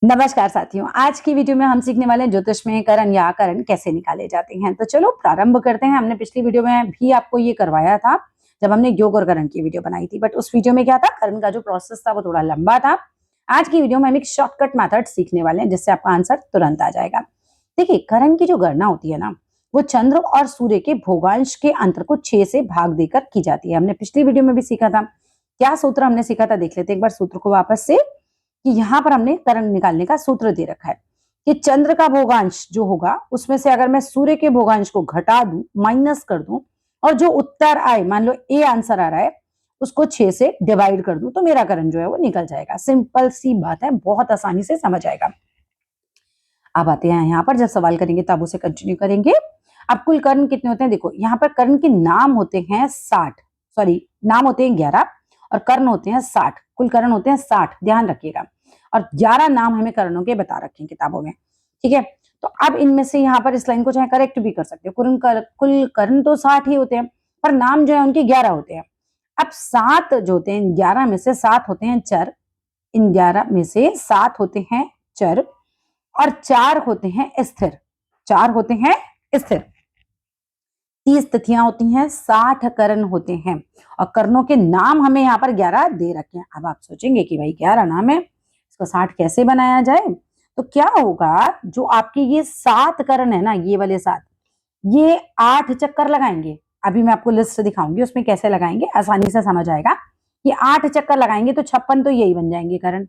नमस्कार साथियों, आज की वीडियो में हम सीखने वाले हैं ज्योतिष में करण या अकरण कैसे निकाले जाते हैं। तो चलो प्रारंभ करते हैं। हमने पिछली वीडियो में भी आपको ये करवाया था जब हमने योग और करण की वीडियो बनाई थी, बट उस वीडियो में क्या था, करण का जो प्रोसेस था वो थोड़ा लंबा था। आज की वीडियो में हम एक शॉर्टकट मेथड सीखने वाले हैं जिससे आपका आंसर तुरंत आ जाएगा। देखिए, करण की जो गणना होती है ना, वो चंद्र और सूर्य के भोगांश के अंतर को 6 से भाग देकर की जाती है। हमने पिछली वीडियो में भी सीखा था। क्या सूत्र हमने सीखा था, देख लेते हैं एक बार सूत्र को वापस से। कि यहाँ पर हमने करण निकालने का सूत्र दे रखा है कि चंद्र का भोगांश जो होगा उसमें से अगर मैं सूर्य के भोगांश को घटा दूं, माइनस कर दूं, और जो उत्तर आए, मान लो ए आंसर आ रहा है, उसको 6 से डिवाइड कर दूं तो मेरा करण जो है वो निकल जाएगा। सिंपल सी बात है, बहुत आसानी से समझ आएगा। अब आते हैं यहाँ पर, जब सवाल करेंगे तब उसे कंटिन्यू करेंगे। अब कुल कर्ण कितने होते हैं, देखो यहाँ पर कर्ण के नाम होते हैं 60, सॉरी नाम होते हैं 11 और कर्ण होते हैं 60। कुल कर्ण होते हैं 60, ध्यान रखिएगा। और 11 नाम हमें कर्णों के बता रखे हैं किताबों में, ठीक है। तो अब इनमें से यहाँ पर इस लाइन को चाहे करेक्ट भी कर सकते हो, कुल कर्ण तो 60 ही होते हैं, पर नाम जो है उनके 11 होते हैं। अब 7 जो होते हैं, 11 में से 7 होते हैं चर, इन 11 में से 7 होते हैं चर और 4 होते हैं स्थिर। 4 होते हैं स्थिर। 30 तिथियां होती हैं, 60 कर्ण होते हैं और कर्णों के नाम हमें यहाँ पर 11 दे रखे हैं। अब आप सोचेंगे कि भाई 11 नाम है, इसको 60 कैसे बनाया जाए। तो क्या होगा, जो आपके ये 7 कर्ण है ना, ये वाले 7, ये 8 चक्कर लगाएंगे। अभी मैं आपको लिस्ट दिखाऊंगी उसमें कैसे लगाएंगे, आसानी से समझ आएगा। ये 8 चक्कर लगाएंगे तो 56 तो यही बन जाएंगे कर्ण,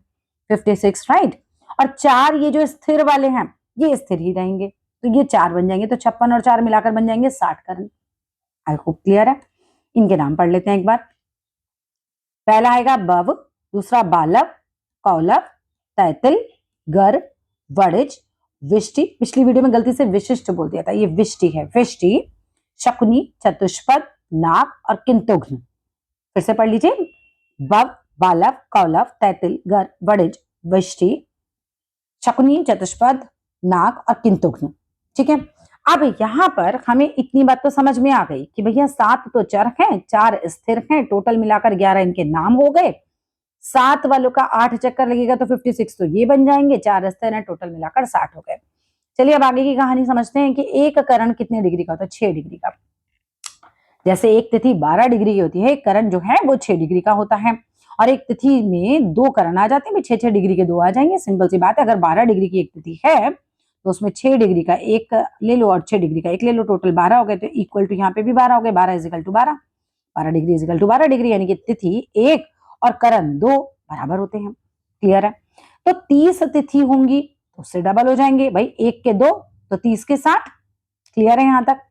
56, राइट। और 4 ये जो स्थिर वाले हैं ये स्थिर ही रहेंगे, तो ये 4 बन जाएंगे, तो 56 और 4 मिलाकर बन जाएंगे 60 कर्ण। आई होप क्लियर है। इनके नाम पढ़ लेते हैं एक बार। पहला आएगा बव, दूसरा बालव, कौलव, तैतिल, गर, वड़िज, विष्टि। पिछली वीडियो में गलती से विशिष्ट बोल दिया था, ये विष्टि है, विष्टि, शकुनी, चतुष्पद, नाग और किंतुघ्न। फिर से पढ़ लीजिए, बव, बालव, कौलव, तैतिल, गर, वड़िज, विष्टि, शकुनी, चतुष्पद, नाग और किंतुघ्न, ठीक है। अब यहां पर हमें इतनी बात तो समझ में आ गई कि भैया 7 तो चर हैं, 4 स्थिर हैं, टोटल मिलाकर 11 इनके नाम हो गए। 7 वालों का 8 चक्कर लगेगा तो 56 तो ये बन जाएंगे, 4 स्थिर हैं, टोटल मिलाकर 60 हो गए। चलिए अब आगे की कहानी समझते हैं कि एक करण कितने डिग्री का होता है, 6 डिग्री का। जैसे एक तिथि 12 डिग्री की होती है, एक करण जो है वो 6 डिग्री का होता है। और एक तिथि में 2 करण आ जाते हैं, 6-6 डिग्री के 2 आ जाएंगे। सिंपल सी बात है, अगर 12 डिग्री की एक तिथि है तो उसमें 6 डिग्री का एक ले लो और 6 डिग्री का एक ले लो, टोटल 12 हो गए। तो इक्वल टू यहाँ पे भी 12 हो गए, 12 is equal to 12, 12 degree is equal to 12 degree, यानी कि तिथि 1 और करण 2 बराबर होते हैं। क्लियर है। तो 30 तिथि होंगी तो उससे डबल हो जाएंगे भाई, 1 के 2 तो 30 के 60। क्लियर है यहां तक।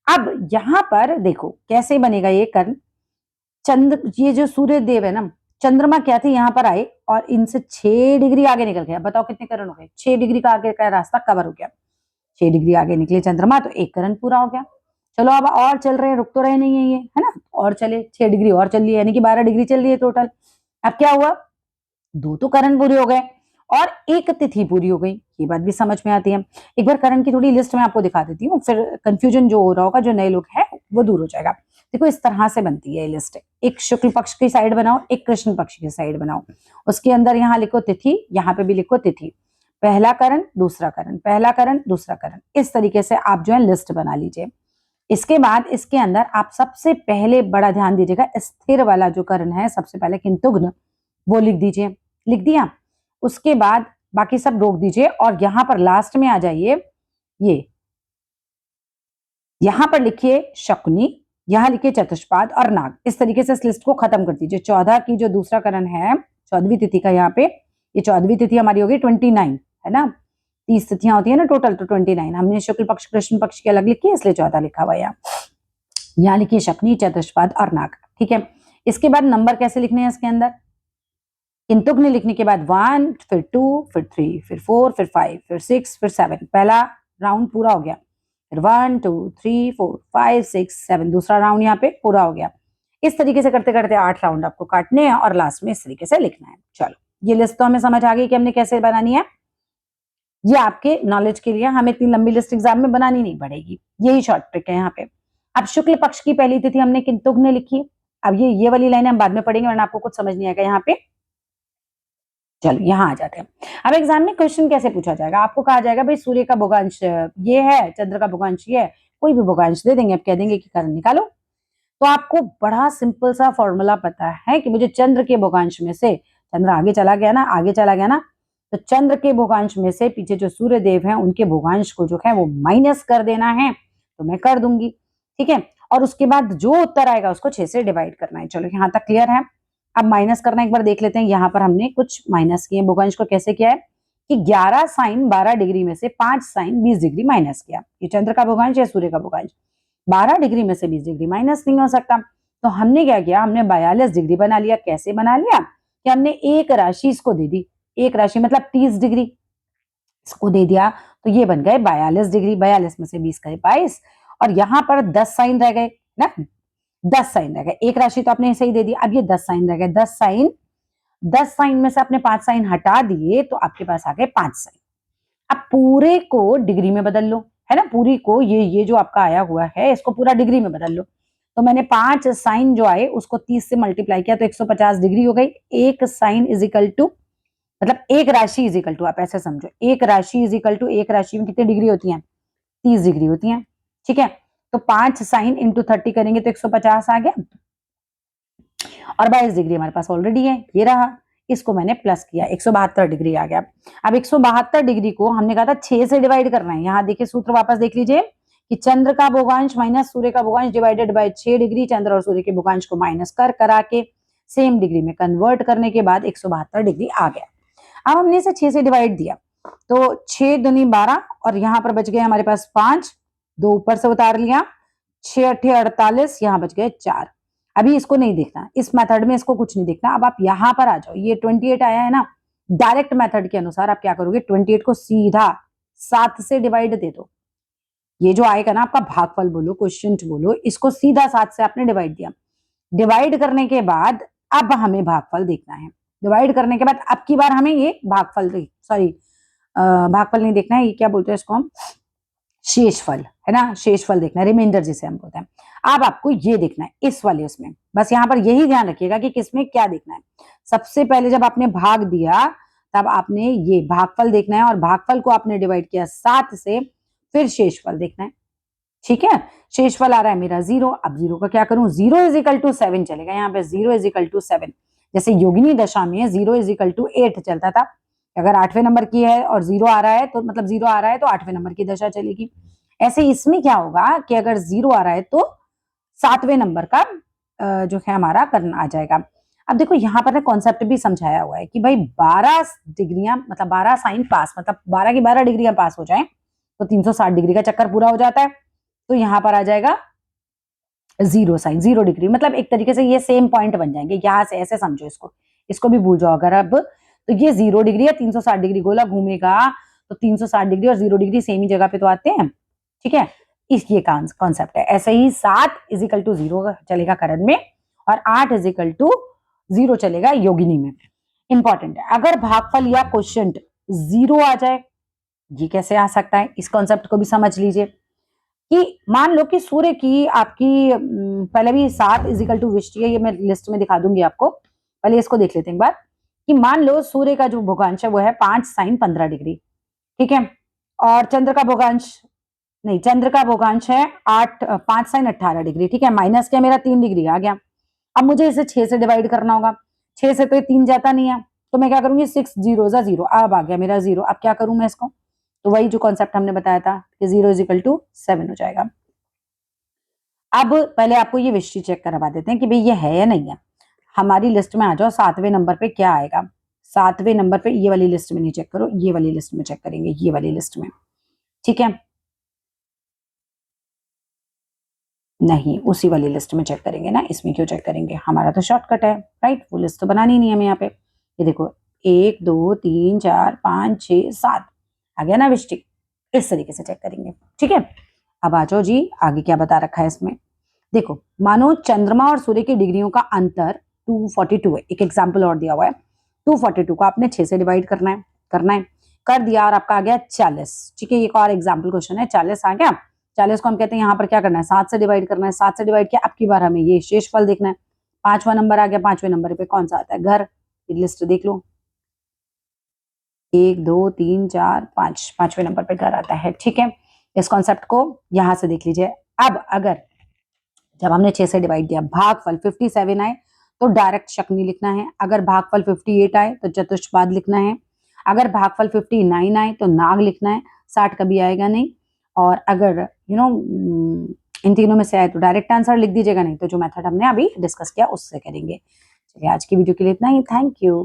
अब यहां पर देखो कैसे बनेगा ये कर्ण। चंद्र, ये जो सूर्य देव है ना, चंद्रमा क्या थे, यहाँ पर आए और इनसे 6 डिग्री आगे निकल गया। बताओ कितने करण हो गए, 6 डिग्री का आगे का रास्ता कवर हो गया। 6 डिग्री आगे निकले चंद्रमा तो एक करण पूरा हो गया। चलो अब और चल रहे हैं, रुक तो रहे नहीं है ये, है ना। और चले 6 डिग्री और चल रही है, यानी कि 12 डिग्री चल रही है टोटल। अब क्या हुआ, 2 तो करण पूरे हो गए और एक तिथि पूरी हो गई। ये बात भी समझ में आती है। एक बार करण की थोड़ी लिस्ट में आपको दिखा देती हूँ, फिर कंफ्यूजन जो हो रहा होगा, जो नए लोग हैं, वो दूर हो जाएगा। देखो इस तरह से बनती है ये लिस्ट। एक शुक्ल पक्ष की साइड बनाओ, एक कृष्ण पक्ष की साइड बनाओ, उसके अंदर यहाँ लिखो तिथि, यहाँ पे भी लिखो तिथि। पहला करण, दूसरा करण, पहला करण, दूसरा करण, इस तरीके से आप जो है लिस्ट बना लीजिए। इसके बाद इसके अंदर आप सबसे पहले बड़ा ध्यान दीजिएगा, स्थिर वाला जो करण है सबसे पहले किंतुघ्न, वो लिख दीजिए। लिख दिया। उसके बाद बाकी सब रोक दीजिए और यहां पर लास्ट में आ जाइए, ये यहां पर लिखिए शकुनी, यहां लिखिए चतुष्पाद और नाग। इस तरीके से इस लिस्ट को खत्म कर दीजिए। 14 की जो दूसरा करण है, 14वीं तिथि का, यहाँ पे ये 14वीं तिथि हमारी होगी 29, है ना। 30 तिथियां होती है ना टोटल, तो 29 हमने शुक्ल पक्ष कृष्ण पक्ष की अलग लिखी है, इसलिए 14 लिखा हुआ है यहाँ लिखिए शकुनी, चतुष्पाद और नाग, ठीक है। इसके बाद नंबर कैसे लिखने हैं इसके अंदर, किंतुघ्न लिखने के बाद 1, फिर 2, फिर 3, फिर 4, फिर 5, फिर 6, फिर 7। पहला राउंड पूरा हो गया। फिर 1, 2, 3, 4, 5, 6, 7, दूसरा राउंड यहाँ पे पूरा हो गया। इस तरीके से करते करते 8 राउंड आपको काटने हैं और लास्ट में इस तरीके से लिखना है। चलो ये लिस्ट तो हमें समझ आ गई कि हमने कैसे बनानी है। ये आपके नॉलेज के लिए, हमें इतनी लंबी लिस्ट एग्जाम में बनानी नहीं पड़ेगी, यही शॉर्ट ट्रिक है यहाँ पे। अब शुक्ल पक्ष की पहली तिथि हमने किंतुघ्न लिखी। अब ये वाली लाइन हम बाद में पढ़ेंगे वरना आपको कुछ समझ नहीं आएगा यहाँ पे। चलो यहाँ आ जाते हैं। अब एग्जाम में क्वेश्चन कैसे पूछा जाएगा, आपको कहा जाएगा भाई सूर्य का भूगोंश ये है, चंद्र का भूगोंश ये है, कोई भी भूगोंश दे देंगे, अब कह देंगे कि करण निकालो। तो आपको बड़ा सिंपल सा फॉर्मूला पता है कि मुझे चंद्र के भूगोंश में से, चंद्र आगे चला गया ना, आगे चला गया ना, तो चंद्र के भूगोंश में से पीछे जो सूर्य देव हैं उनके भूगोंश को जो है वो माइनस कर देना है, तो मैं कर दूंगी, ठीक है। और उसके बाद जो उत्तर आएगा उसको 6 से डिवाइड करना है। चलो यहाँ तक क्लियर है। अब माइनस करना एक बार देख लेते हैं। यहाँ पर हमने कुछ माइनस किए, भूगोंश को कैसे किया है कि 11 साइन 12 डिग्री में से 5 साइन 20 डिग्री माइनस किया। ये चंद्र का भूगोंश या सूर्य का भूगोंश, 12 डिग्री में से 20 डिग्री माइनस नहीं हो सकता। तो हमने क्या किया, हमने 42 डिग्री बना लिया। कैसे बना लिया कि हमने एक राशि इसको दे दी, एक राशि मतलब 30 डिग्री इसको दे दिया, तो ये बन गए 42 डिग्री। 42 में से 20 गए 22, और यहाँ पर 10 साइन रह गए ना, 10 साइन रह गए। एक राशि तो आपने सही दे दी, अब ये 10 साइन रह गए। 10 साइन में से आपने 5 साइन हटा दिए तो आपके पास आ गए 5 साइन। अब पूरे को डिग्री में बदल लो, है ना, पूरी को ये जो आपका आया हुआ है इसको पूरा डिग्री में बदल लो। तो मैंने 5 साइन जो आए उसको 30 से मल्टीप्लाई किया तो 150 डिग्री हो गई। एक साइन इज इक्वल टू, मतलब एक राशि इज इक्वल टू, आप ऐसे समझो, एक राशि इज इक्वल टू, एक राशि में कितनी डिग्री होती है, 30 डिग्री होती है, ठीक है। तो 5 साइन इंटू 30 करेंगे तो 150 आ गया, और 22 डिग्री हमारे पास ऑलरेडी है, ये रहा। इसको मैंने प्लस किया, 172 डिग्री आ गया। अब 172 डिग्री को हमने कहा था 6 से डिवाइड करना है। यहाँ देखिए सूत्र वापस देख लीजिए कि चंद्र का भूगोंश माइनस सूर्य का भूगोंश डिवाइडेड बाय 6 डिग्री। चंद्र और सूर्य के भूगोंश को माइनस कर करा के सेम डिग्री में कन्वर्ट करने के बाद 172 डिग्री आ गया। अब हमने इसे 6 से डिवाइड दिया तो 6 दूनी 12, और यहाँ पर बच गए हमारे पास 5, 2 ऊपर से उतार लिया, 6 अट्ठे 48, यहाँ बच गए 4। अभी इसको नहीं देखना, इस मेथड में इसको कुछ नहीं देखना। अब आप यहाँ पर आ जाओ, ये 28 आया है ना, डायरेक्ट मेथड के अनुसार आप क्या करोगे, 28 को सीधा 7 से डिवाइड दे दो। ये जो आएगा ना आपका भागफल बोलो, क्वेश्चन बोलो, इसको सीधा 7 से आपने डिवाइड दिया। डिवाइड करने के बाद अब हमें भागफल देखना है। डिवाइड करने के बाद अब की बार हमें ये भागफल, सॉरी भागफल नहीं देखना है, ये क्या बोलते हैं इसको हम, शेषफल, है ना, शेषफल देखना है, रिमाइंडर जिसे हम बोलते हैं। अब आपको ये देखना है इस वाले उसमें, बस यहाँ पर यही ध्यान रखिएगा कि किसमें क्या देखना है। सबसे पहले जब आपने भाग दिया तब आपने ये भागफल देखना है, और भागफल को आपने डिवाइड किया 7 से, फिर शेषफल देखना है, ठीक है। शेषफल आ रहा है मेरा 0। अब 0 का क्या करूं, 0 इज इक्वल टू 7 चलेगा यहाँ पे, 0 इज इक्वल टू 7। जैसे योगिनी दशा में 0 इज इक्वल टू 8 चलता था, अगर 8वें नंबर की है और 0 आ रहा है तो मतलब 0 आ रहा है तो 8वें नंबर की दशा चलेगी। ऐसे इसमें क्या होगा कि अगर 0 आ रहा है तो 7वें नंबर का जो है हमारा करना आ जाएगा। अब देखो यहाँ पर कॉन्सेप्ट भी समझाया हुआ है कि भाई 12 डिग्रियां मतलब 12 साइन पास, मतलब 12 की 12 डिग्रियां पास हो जाए तो 360 डिग्री का चक्कर पूरा हो जाता है। तो यहाँ पर आ जाएगा 0 साइन 0 डिग्री, मतलब एक तरीके से ये सेम पॉइंट बन जाएंगे। यहाँ से ऐसे समझो इसको, इसको भी भूल जाओ अगर अब, तो ये 0 डिग्री या 360 डिग्री गोला घूमेगा तो 360 डिग्री और 0 डिग्री सेम ही जगह पे तो आते हैं, ठीक है। इस ये कॉन्सेप्ट है। ऐसे ही 7 इज इक्वल टू 0 चलेगा करण में, और 8 इज इक्वल टू 0 चलेगा योगिनी में। इंपॉर्टेंट है, अगर भागफल या क्वोशिएंट 0 आ जाए, ये कैसे आ सकता है, इस कॉन्सेप्ट को भी समझ लीजिए कि मान लो कि सूर्य की आपकी पहले भी 7 इज इक्वल टू विष्टि है, ये मैं लिस्ट में दिखा दूंगी आपको, पहले इसको देख लेते हैं एक बार कि मान लो सूर्य का जो भूगोंश है वो है 5 साइन 15 डिग्री, ठीक है, और चंद्र का भूगोंश, नहीं चंद्र का भूगोंश है 5 साइन 18 डिग्री, ठीक है, माइनस क्या मेरा 3 डिग्री आ गया। अब मुझे इसे 6 से डिवाइड करना होगा, 6 से तो ये 3 जाता नहीं है, तो मैं क्या करूंगी 6 0 जा 0, अब आ गया मेरा 0। अब क्या करूं मैं इसको, तो वही जो कॉन्सेप्ट हमने बताया था कि 0 इज इक्वल टू 7 हो जाएगा। अब पहले आपको ये विष्टि चेक करवा देते हैं कि भाई ये है या नहीं है। हमारी लिस्ट में आ जाओ, 7वें नंबर पे क्या आएगा, 7वें नंबर पे ये वाली लिस्ट में नहीं चेक करो, ये वाली लिस्ट में चेक करेंगे, ये वाली लिस्ट में, ठीक है, नहीं उसी वाली लिस्ट में चेक करेंगे ना, इसमें क्यों चेक करेंगे, हमारा तो शॉर्टकट है, राइट, वो लिस्ट तो बनानी नहीं है हमें यहाँ पे। ये देखो 1 2 3 4 5 6 7 आ गया ना विष्टि, इस तरीके से चेक करेंगे, ठीक है। अब आ जाओ जी, आगे क्या बता रखा है इसमें, देखो मानो चंद्रमा और सूर्य की डिग्रियों का अंतर 242 है, एक एग्जाम्पल और दिया हुआ है, 242 को आपने 6 से डिवाइड करना है, कर दिया और आपका आ गया 40, ठीक है। एक और एग्जाम्पल क्वेश्चन है, 40 आ गया, 40 को हम कहते हैं यहाँ पर क्या करना है 7 से डिवाइड करना है, 7 से डिवाइड किया, अब की बार हमें ये शेषफल देखना है। 5वां नंबर आ गया, 5वें नंबर पे कौन सा आता है, घर, लिस्ट देख लो, 1 2 3 4 5, 5वें नंबर पे घर आता है। ठीक है, इस कॉन्सेप्ट को यहां से देख लीजिए। अब अगर जब हमने 6 से डिवाइड दिया, भागफल 57 आए तो डायरेक्ट शक्नी लिखना है। अगर भागफल 58 आए तो चतुष्पाद लिखना है। अगर भागफल 59 आए तो नाग लिखना है, 60 कभी आएगा नहीं। और अगर इन तीनों में से आए तो डायरेक्ट आंसर लिख दीजिएगा, नहीं तो जो मेथड हमने अभी डिस्कस किया उससे करेंगे। चलिए आज की वीडियो के लिए इतना ही। Thank you.